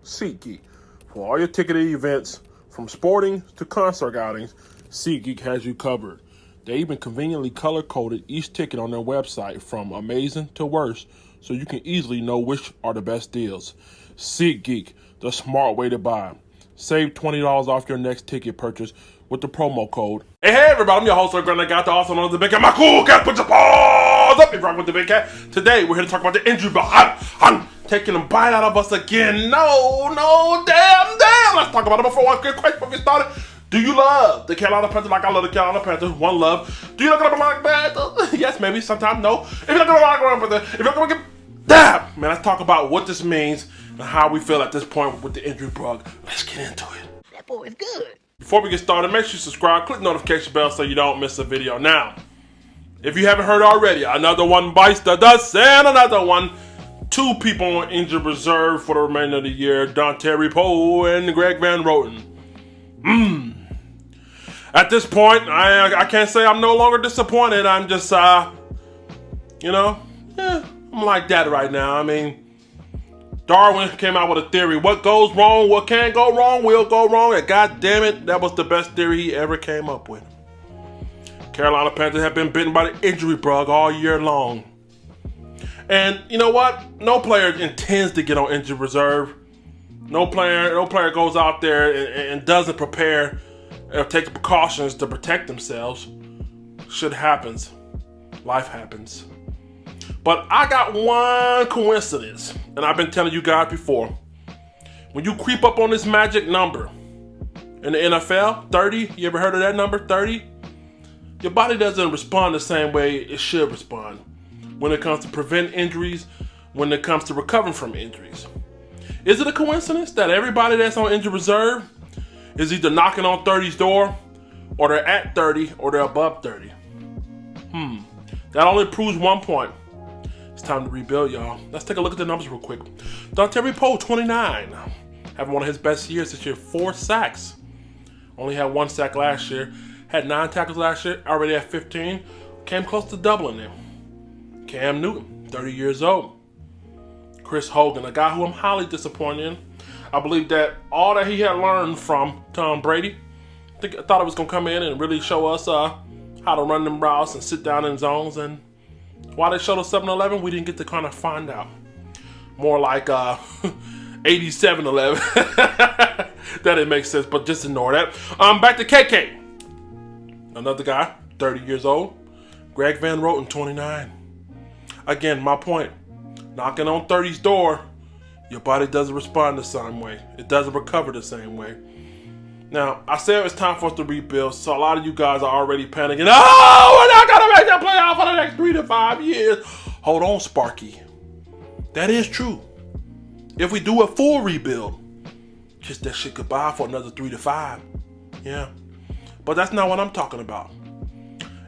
SeatGeek. For all your ticketed events, from sporting to concert outings, SeatGeek has you covered. They even conveniently color-coded each ticket on their website from amazing to worst, so you can easily know which are the best deals. SeatGeek, the smart way to buy. Save $20 off your next ticket purchase with the promo code. Hey everybody, I'm your host, Grant. I got the awesome on the big cat. My cool cat, put your paws up. You're rocking with the big cat. Today, we're here to talk about the injury, but I'm taking a bite out of us again. No, damn. Let's talk about it before one quick question before we get started. Do you love the Carolina Panthers like I love the Carolina Panthers? One love. Do you look at them like Panthers? Yes, maybe, sometimes no. If you look at them like Panthers, if you're going to get damn, man, let's talk about what this means and how we feel at this point with the injury bug. Let's get into it. That boy is good. Before we get started, make sure you subscribe, click the notification bell so you don't miss a video. Now, if you haven't heard already, another one bites the dust and another one. 2 people on injured reserve for the remainder of the year, Dontari Poe and Greg Van Roten. At this point, I can't say I'm no longer disappointed. I'm just, I'm like that right now. I mean, Darwin came out with a theory. What goes wrong, what can go wrong, will go wrong. And God damn it, that was the best theory he ever came up with. Carolina Panthers have been bitten by the injury bug all year long. And you know what? No player intends to get on injured reserve. No player goes out there and doesn't prepare or take precautions to protect themselves. Shit happens. Life happens. But I got one coincidence, and I've been telling you guys before. When you creep up on this magic number in the NFL, 30, you ever heard of that number, 30? Your body doesn't respond the same way it should respond when it comes to prevent injuries, when it comes to recovering from injuries. Is it a coincidence that everybody that's on injured reserve is either knocking on 30's door, or they're at 30, or they're above 30? That only proves one point. It's time to rebuild, y'all. Let's take a look at the numbers real quick. Dontari Poe, 29. Having one of his best years this year, 4 sacks. Only had 1 sack last year. Had 9 tackles last year, already at 15. Came close to doubling them. Cam Newton, 30 years old. Chris Hogan, a guy who I'm highly disappointed in. I believe that all that he had learned from Tom Brady, I thought it was going to come in and really show us how to run them routes and sit down in zones. And while they showed us 7-11, we didn't get to kind of find out. More like 87-11. That didn't make sense, but just ignore that. Back to KK. Another guy, 30 years old. Greg Van Roten, 29. Again, my point. Knocking on 30's door, your body doesn't respond the same way. It doesn't recover the same way. Now, I said it's time for us to rebuild, so a lot of you guys are already panicking. Oh, we're not going to make that playoff for the next 3 to 5 years. Hold on, Sparky. That is true. If we do a full rebuild, kiss that shit goodbye for another 3 to 5. Yeah. But that's not what I'm talking about.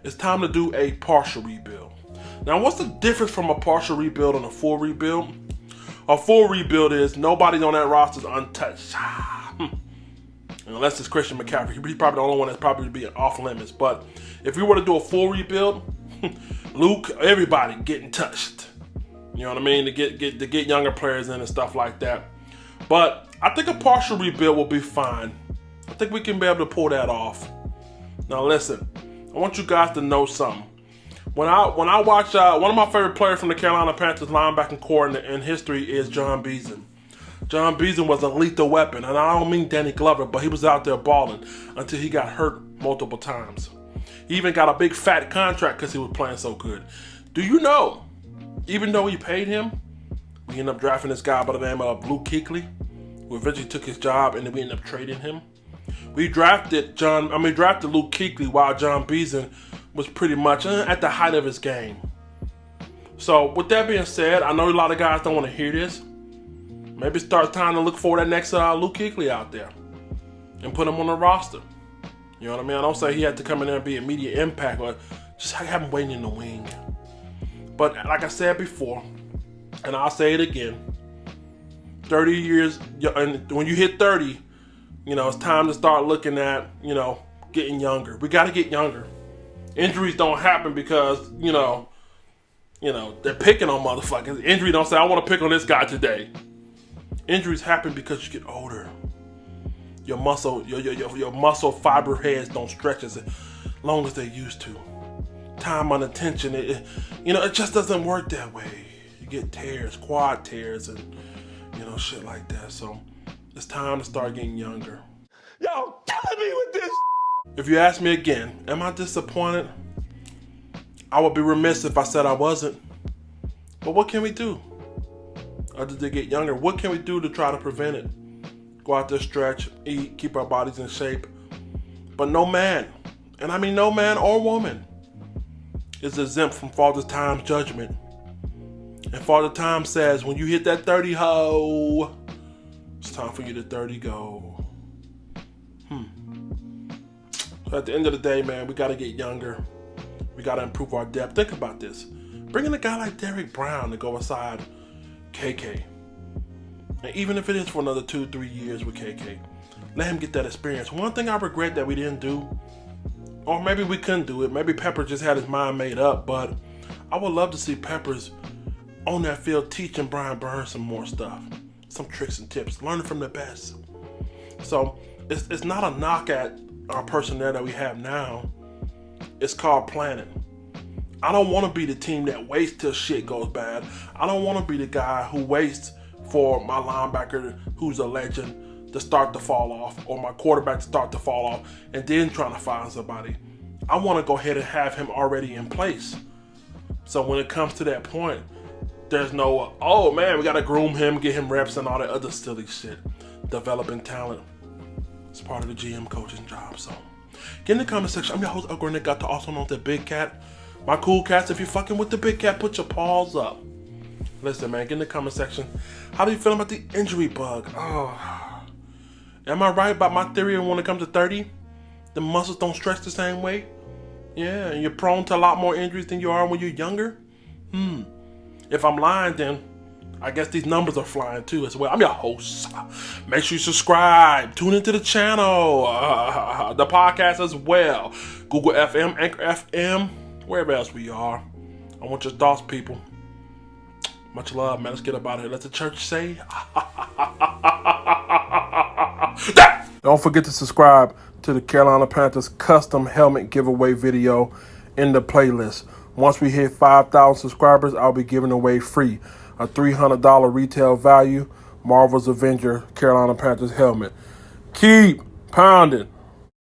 It's time to do a partial rebuild. Now, what's the difference from a partial rebuild and a full rebuild? A full rebuild is nobody on that roster is untouched. Unless it's Christian McCaffrey. He's probably the only one that's probably be off limits. But if we were to do a full rebuild, Luke, everybody getting touched. You know what I mean? To get younger players in and stuff like that. But I think a partial rebuild will be fine. I think we can be able to pull that off. Now listen, I want you guys to know something. When I watch, one of my favorite players from the Carolina Panthers linebacking core in history is John Beason. John Beason was a lethal weapon, and I don't mean Danny Glover, but he was out there balling until he got hurt multiple times. He even got a big fat contract because he was playing so good. Do you know, even though he paid him, we ended up drafting this guy by the name of Luke Kuechly, who eventually took his job, and then we ended up trading him. We drafted Luke Kuechly while John Beason was pretty much at the height of his game. So with that being said, I know a lot of guys don't want to hear this. Maybe start time to look for that next Luke Kuechly out there and put him on the roster. You know what I mean? I don't say he had to come in there and be immediate impact, but just have him waiting in the wing. But like I said before, and I'll say it again, 30 years, and when you hit 30, it's time to start looking at, getting younger. We got to get younger. Injuries don't happen because, they're picking on motherfuckers. Injury don't say, I want to pick on this guy today. Injuries happen because you get older. Your muscle fiber heads don't stretch as long as they used to. Time under tension, it just doesn't work that way. You get tears, quad tears, and shit like that. So it's time to start getting younger. Y'all killing me with this. If you ask me again, am I disappointed? I would be remiss if I said I wasn't. But what can we do? Other than get younger, what can we do to try to prevent it? Go out there, stretch, eat, keep our bodies in shape. But no man, and I mean no man or woman, is exempt from Father Time's judgment. And Father Time says, when you hit that 30 ho, it's time for you to 30 go. So at the end of the day, man, we got to get younger. We got to improve our depth. Think about this. Bringing a guy like Derrick Brown to go aside KK. And even if it is for another 2-3 years with KK, let him get that experience. One thing I regret that we didn't do, or maybe we couldn't do it, maybe Pepper just had his mind made up, but I would love to see Peppers on that field teaching Brian Burns some more stuff, some tricks and tips, learning from the best. So it's not a knock at our personnel that we have now. It's called planning. I don't want to be the team that waits till shit goes bad. I don't want to be the guy who waits for my linebacker, who's a legend, to start to fall off, or my quarterback to start to fall off, and then trying to find somebody. I want to go ahead and have him already in place. So when it comes to that point, there's no, oh man, we got to groom him, get him reps, and all that other silly shit. Developing talent is part of the GM coaching job. So get in the comment section. I'm your host, Uncle Nick, got to also know the Big Cat. My cool cats, if you're fucking with the Big Cat, put your paws up. Listen, man, get in the comment section. How do you feel about the injury bug? Oh, am I right about my theory when it comes to 30? The muscles don't stretch the same way? Yeah, and you're prone to a lot more injuries than you are when you're younger? If I'm lying, then I guess these numbers are flying too as well. I'm your host. Make sure you subscribe. Tune into the channel. The podcast as well. Google FM, Anchor FM, wherever else we are. I want your thoughts, people. Much love, man. Let's get up out of here. Let the church say. Don't forget to subscribe to the Carolina Panthers custom helmet giveaway video in the playlist. Once we hit 5,000 subscribers, I'll be giving away free a $300 retail value Marvel's Avenger Carolina Panthers helmet. Keep pounding.